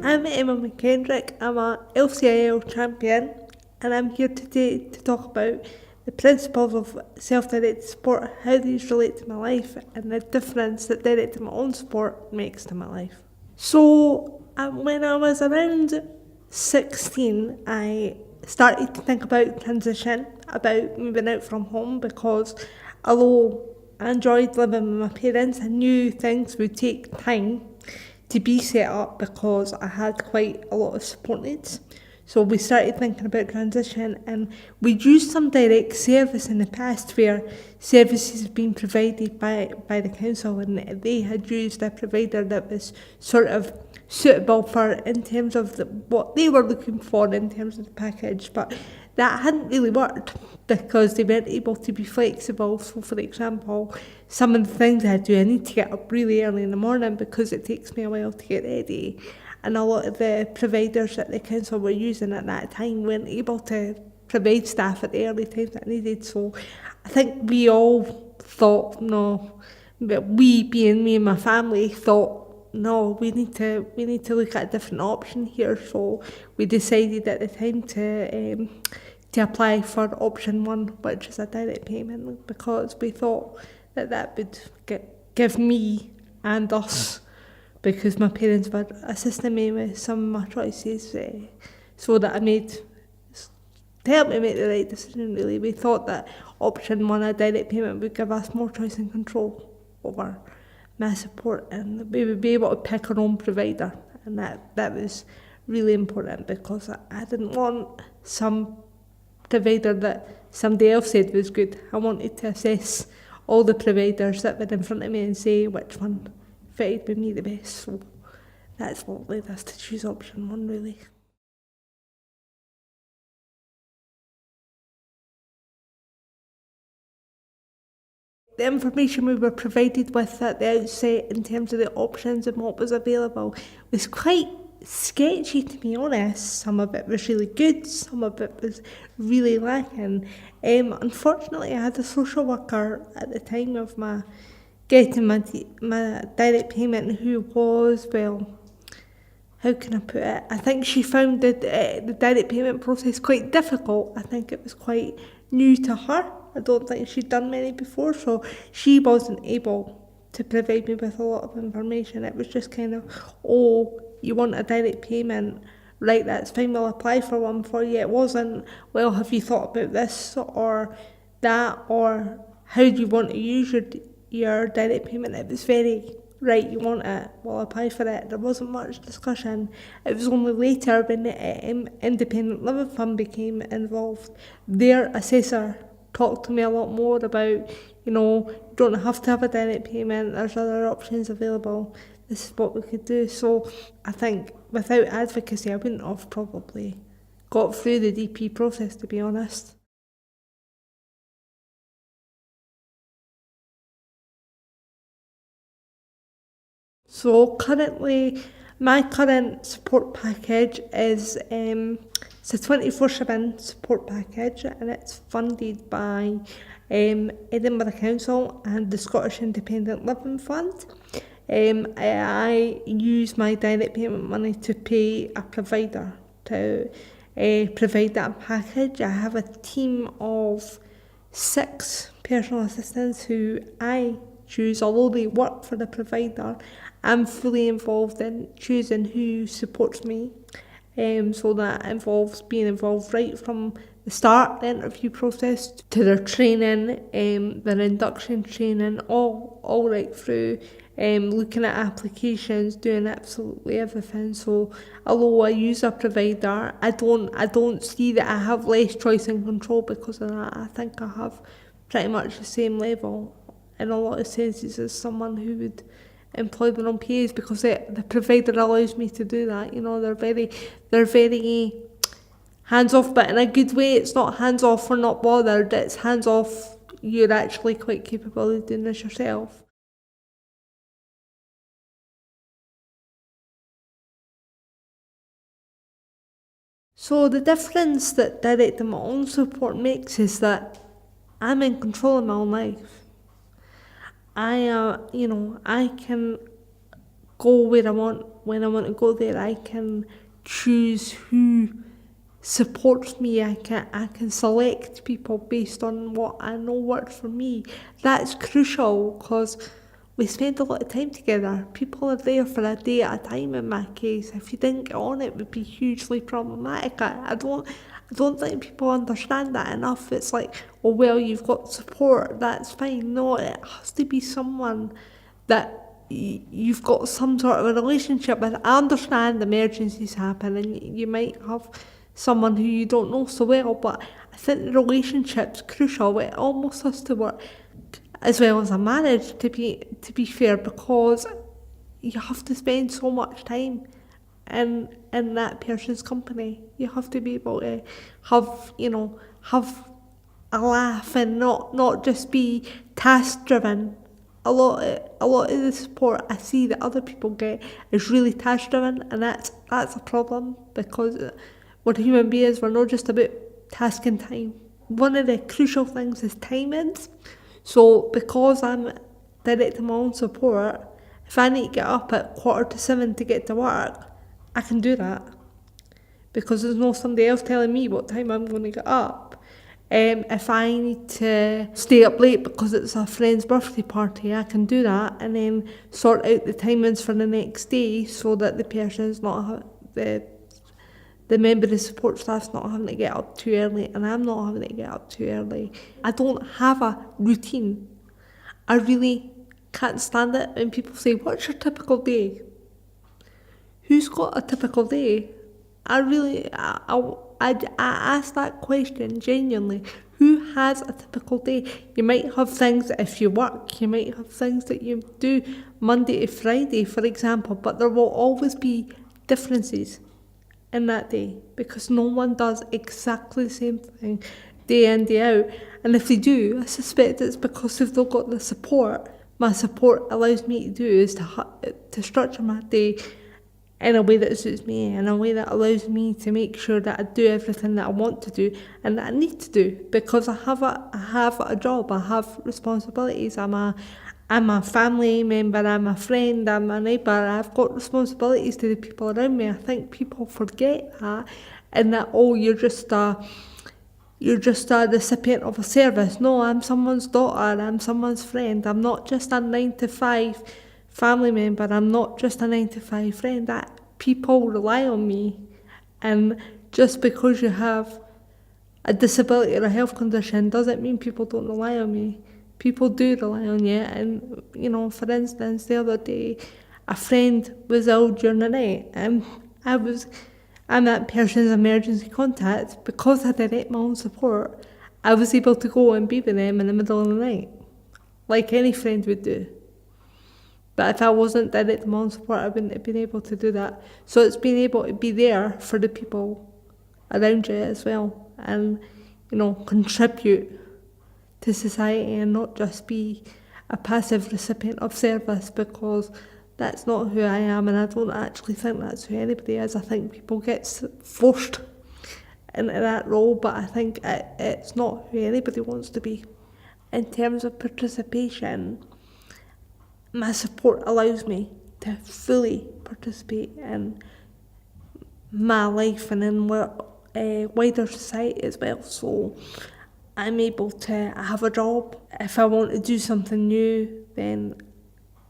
I'm Emma McKendrick. I'm a LCiL champion, and I'm here today to talk about the principles of self-directed sport, how these relate to my life, and the difference that directing my own sport makes to my life. So, when I was around 16, I started to think about transition, about moving out from home, because although I enjoyed living with my parents, I knew things would take time to be set up because I had quite a lot of support needs. So we started thinking about transition, and we'd used some direct service in the past where services had been provided by the council, and they had used a provider that was sort of suitable for in terms of what they were looking for in terms of the package, but that hadn't really worked because they weren't able to be flexible. So for example, some of the things I do, I need to get up really early in the morning because it takes me a while to get ready. And a lot of the providers that the council were using at that time weren't able to provide staff at the early times that I needed. So I think we all thought, no, but we being me and my family thought, no, we need to look at a different option here. So we decided at the time to apply for option 1, which is a direct payment, because we thought that would give me and us, because my parents were assisting me with some of my choices, so that to help me make the right decision really. We thought that option 1, a direct payment, would give us more choice and control over my support, and we would be able to pick our own provider, and that was really important because I didn't want some provider that somebody else said was good. I wanted to assess all the providers that were in front of me and say which one fitted with me the best. So that's what led us to choose option 1 really. The information we were provided with at the outset in terms of the options and what was available was quite sketchy, to be honest. Some of it was really good, some of it was really lacking. Unfortunately, I had a social worker at the time of my getting my direct payment who was, well, how can I put it? I think she found the direct payment process quite difficult. I think it was quite new to her. I don't think she'd done many before, so she wasn't able to provide me with a lot of information. It was just kind of, oh, you want a direct payment? Right, that's fine, we'll apply for one for you. It wasn't, well, have you thought about this or that, or how do you want to use your direct payment? It was very, right, you want it, we'll apply for it. There wasn't much discussion. It was only later when the Independent Living Fund became involved. Their assessor talked to me a lot more about, you don't have to have a direct payment, there's other options available, this is what we could do. So I think without advocacy I wouldn't have probably got through the DP process, to be honest. So currently, my current support package is it's a 24/7 support package, and it's funded by Edinburgh Council and the Scottish Independent Living Fund. I use my direct payment money to pay a provider to provide that package. I have a team of 6 personal assistants who I choose, although they work for the provider. I'm fully involved in choosing who supports me. So that involves being involved right from the start, the interview process, to their training, their induction training, all right through, looking at applications, doing absolutely everything. So although I use a provider, I don't see that I have less choice and control because of that. I think I have pretty much the same level in a lot of senses as someone who would employ their own PAs, because the provider allows me to do that. They're very hands off, but in a good way. It's not hands off for not bothered, it's hands off, you're actually quite capable of doing this yourself. So the difference that directing my own support makes is that I'm in control of my own life. I can go where I want when I want to go there. I can choose who supports me. I can select people based on what I know works for me. That's crucial because we spend a lot of time together. People are there for a day at a time in my case. If you didn't get on, it would be hugely problematic. I don't think people understand that enough. It's like, oh well, you've got support, that's fine. No, it has to be someone that you've got some sort of a relationship with. I understand emergencies happen and you might have someone who you don't know so well, but I think the relationship's crucial. It almost has to work as well as a marriage, to be fair, because you have to spend so much time in that person's company. You have to be able to have a laugh and not just be task driven. A lot of the support I see that other people get is really task driven, and that's a problem, because we're human beings. We're not just about task and time. One of the crucial things is timings. So because I'm directing my own support, if I need to get up at 6:45 to get to work, I can do that, because there's no somebody else telling me what time I'm going to get up. If I need to stay up late because it's a friend's birthday party, I can do that and then sort out the timings for the next day so that the person's not the member of the support staff's not having to get up too early and I'm not having to get up too early. I don't have a routine. I really can't stand it when people say, what's your typical day? Who's got a typical day? I ask that question genuinely. Who has a typical day? You might have things if you work, you might have things that you do Monday to Friday, for example, but there will always be differences in that day, because no one does exactly the same thing day in, day out. And if they do, I suspect it's because if they've got the support. My support allows me to do is to structure my day in a way that suits me, in a way that allows me to make sure that I do everything that I want to do and that I need to do, because I have a job, I have responsibilities. I'm a family member, I'm a friend, I'm a neighbour. I've got responsibilities to the people around me. I think people forget that, and that you're just a recipient of a service. No, I'm someone's daughter, I'm someone's friend. I'm not just a 9-to-5 family member, I'm not just a 9-to-5 friend. That people rely on me, and just because you have a disability or a health condition doesn't mean people don't rely on me. People do rely on you, and for instance, the other day a friend was ill during the night, and I'm that person's emergency contact. Because I direct my own support, I was able to go and be with them in the middle of the night, like any friend would do. But if I wasn't directing my own support, I wouldn't have been able to do that. So it's being able to be there for the people around you as well, and contribute to society and not just be a passive recipient of service, because that's not who I am, and I don't actually think that's who anybody is. I think people get forced into that role, but I think it's not who anybody wants to be. In terms of participation, my support allows me to fully participate in my life and in wider society as well. So I'm able to have a job. If I want to do something new, then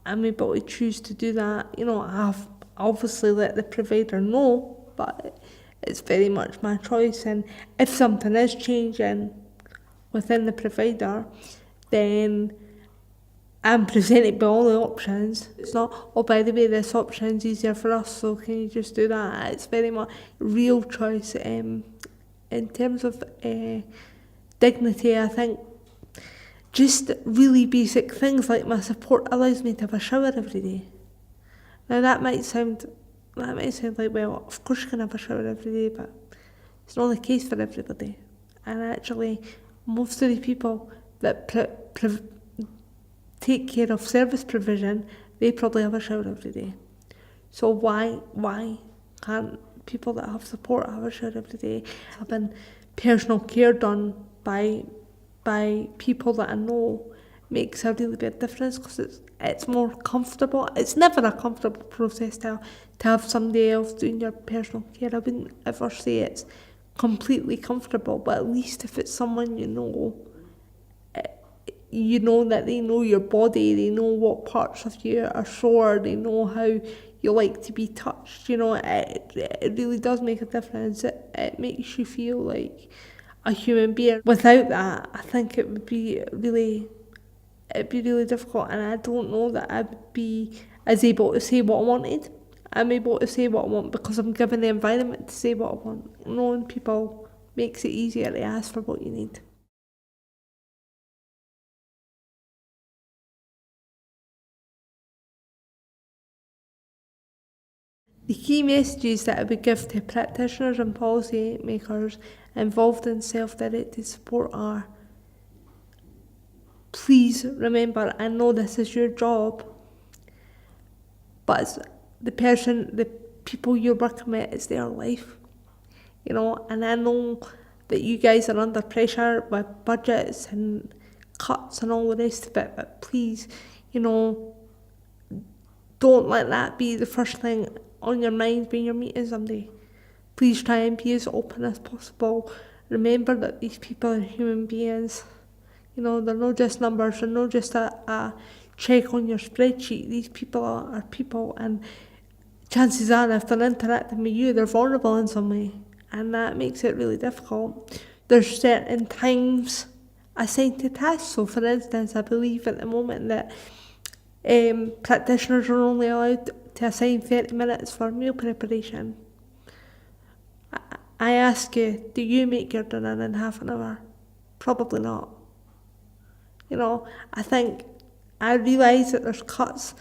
I'm able to choose to do that. I have obviously let the provider know, but it's very much my choice. And if something is changing within the provider, then I'm presented with all the options. It's not, oh, by the way, this option's easier for us, so can you just do that? It's very much real choice. In terms of dignity, I think just really basic things like my support allows me to have a shower every day. Now that might sound like, well, of course you can have a shower every day, but it's not the case for everybody. And actually, most of the people that take care of service provision, they probably have a shower every day. So why can't people that have support have a shower every day? Having personal care done by people that I know makes a really big difference because it's more comfortable. It's never a comfortable process to have somebody else doing your personal care. I wouldn't ever say it's completely comfortable, but at least if it's someone you know that they know your body, they know what parts of you are sore, they know how you like to be touched, it really does make a difference. It makes you feel like a human being. Without that, I think it'd be really difficult, and I don't know that I would be as able to say what I wanted. I'm able to say what I want because I'm given the environment to say what I want. Knowing people makes it easier to ask for what you need. The key messages that I would give to practitioners and policy makers involved in self-directed support are: please remember, I know this is your job, but it's the people you're working with, it's their life, and I know that you guys are under pressure with budgets and cuts and all the rest of it, but please, don't let that be the first thing on your mind when you're meeting somebody. Please try and be as open as possible. Remember that these people are human beings. They're not just numbers, they're not just a check on your spreadsheet. These people are people, and chances are if they're interacting with you, they're vulnerable in some way, and that makes it really difficult. There's certain times assigned to tasks. So for instance, I believe at the moment that practitioners are only allowed to assign 30 minutes for meal preparation. I ask you, do you make your dinner in half an hour? Probably not. I think I realise that there's cuts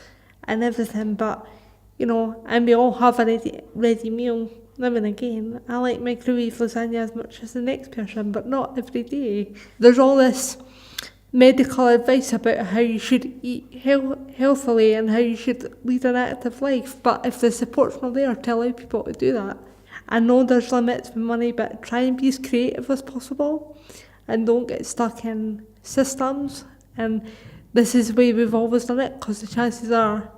and everything, but and we all have a ready meal. Now and again, I like microwave lasagna as much as the next person, but not every day. There's all this medical advice about how you should eat healthily and how you should lead an active life, but if the support's not there to allow people to do that, I know there's limits with money, but try and be as creative as possible and don't get stuck in systems. And this is the way we've always done it, because the chances are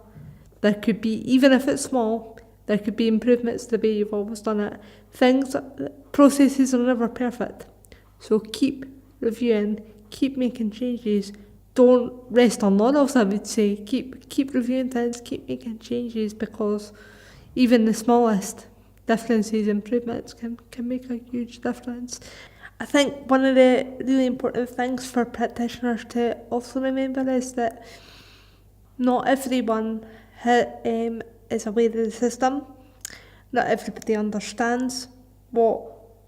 there could be, even if it's small, there could be improvements to the way you've always done it. Processes are never perfect, so keep reviewing, keep making changes. Don't rest on laurels, I would say. Keep reviewing things, keep making changes, because even the smallest differences, improvements can make a huge difference. I think one of the really important things for practitioners to also remember is that not everyone is aware of the system. Not everybody understands what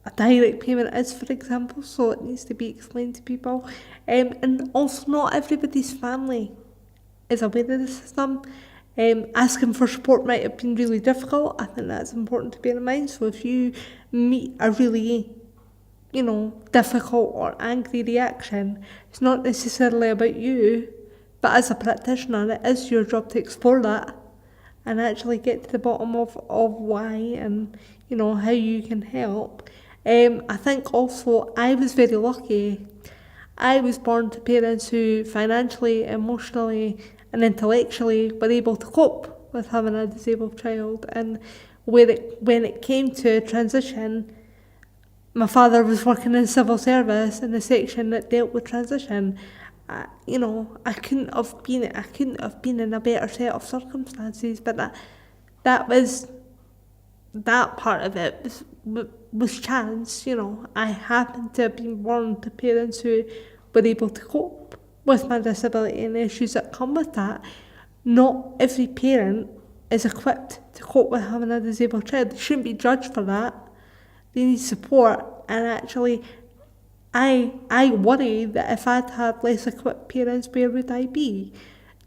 a direct payment is, for example, so it needs to be explained to people. And also not everybody's family is aware of the system. Asking for support might have been really difficult. I think that's important to bear in mind. So if you meet a really, difficult or angry reaction, it's not necessarily about you, but as a practitioner, it is your job to explore that and actually get to the bottom of why and, how you can help. I think also I was very lucky. I was born to parents who financially, emotionally and intellectually were able to cope with having a disabled child, and when it came to transition, my father was working in civil service in the section that dealt with transition. I couldn't have been in a better set of circumstances, but that part of it was chance. I happened to have been born to parents who were able to cope with my disability and the issues that come with that. Not every parent is equipped to cope with having a disabled child. They shouldn't be judged for that. They need support, and actually I worry that if I'd had less equipped parents, where would I be?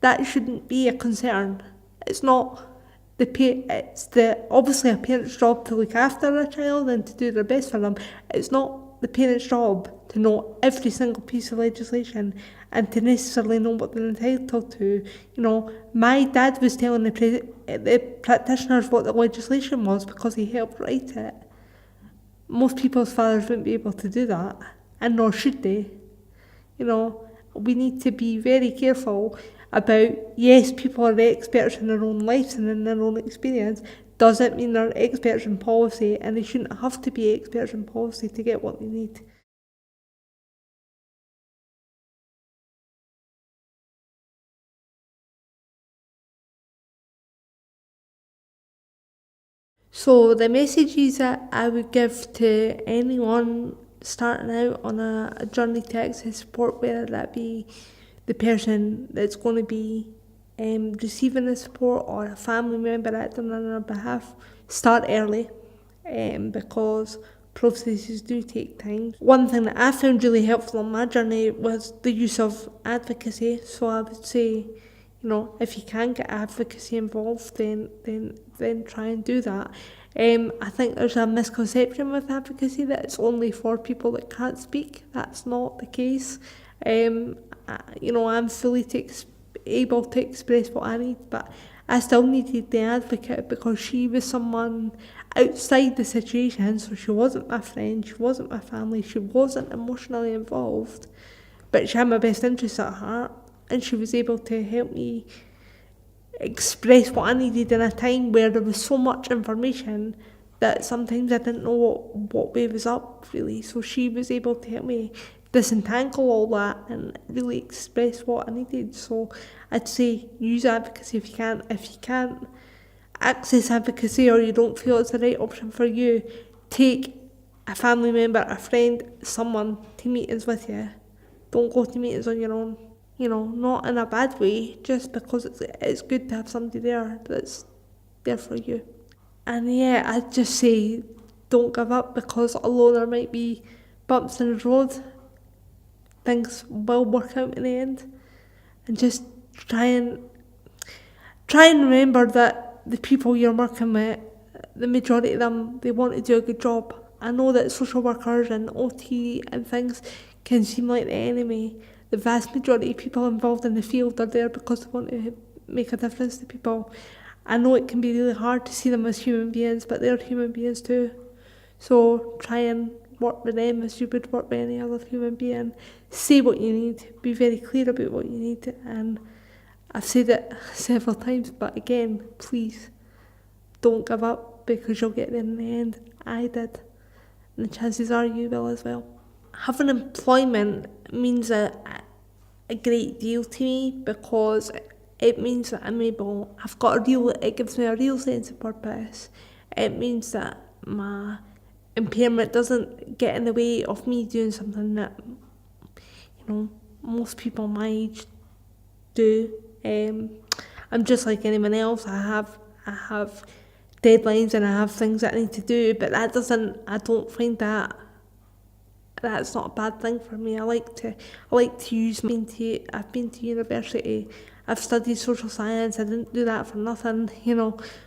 That shouldn't be a concern. It's not obviously a parent's job to look after a child and to do their best for them. It's not the parent's job to know every single piece of legislation and to necessarily know what they're entitled to. My dad was telling the practitioners what the legislation was because he helped write it. Most people's fathers wouldn't be able to do that, and nor should they. we need to be very careful about, yes, people are experts in their own lives and in their own experience, doesn't mean they're experts in policy, and they shouldn't have to be experts in policy to get what they need. So the messages that I would give to anyone starting out on a journey to access support, whether that be the person that's going to be receiving the support or a family member acting on their behalf, start early, because processes do take time. One thing that I found really helpful on my journey was the use of advocacy. So I would say, if you can get advocacy involved, then try and do that. I think there's a misconception with advocacy that it's only for people that can't speak. That's not the case. I'm fully able to express what I need, but I still needed the advocate because she was someone outside the situation, so she wasn't my friend, she wasn't my family, she wasn't emotionally involved, but she had my best interests at heart, and she was able to help me express what I needed in a time where there was so much information that sometimes I didn't know what way was up, really. So she was able to help me disentangle all that and really express what I needed. So I'd say use advocacy if you can. If you can't access advocacy or you don't feel it's the right option for you, take a family member, a friend, someone to meetings with you. Don't go to meetings on your own. Not in a bad way, just because it's good to have somebody there that's there for you. And yeah, I'd just say don't give up, because although there might be bumps in the road, things will work out in the end. And just try and remember that the people you're working with, the majority of them, they want to do a good job. I know that social workers and OT and things can seem like the enemy. The vast majority of people involved in the field are there because they want to make a difference to people. I know it can be really hard to see them as human beings, but they're human beings too. So try and work with them as you would work with any other human being. Say what you need, be very clear about what you need, and I've said it several times, but again, please don't give up, because you'll get there in the end. I did, and the chances are you will as well. Having employment means a great deal to me, because it means that it gives me a real sense of purpose. It means that my impairment doesn't get in the way of me doing something that, most people my age do. I'm just like anyone else. I have deadlines and I have things that I need to do, but I don't find that's not a bad thing for me. I like to use. I've been to university. I've studied social science. I didn't do that for nothing.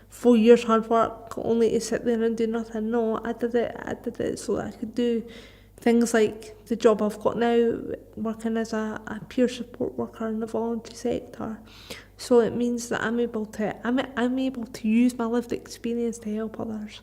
4 years hard work only to sit there and do nothing. No, I did it so that I could do things like the job I've got now, working as a peer support worker in the voluntary sector. So it means that I'm able to use my lived experience to help others.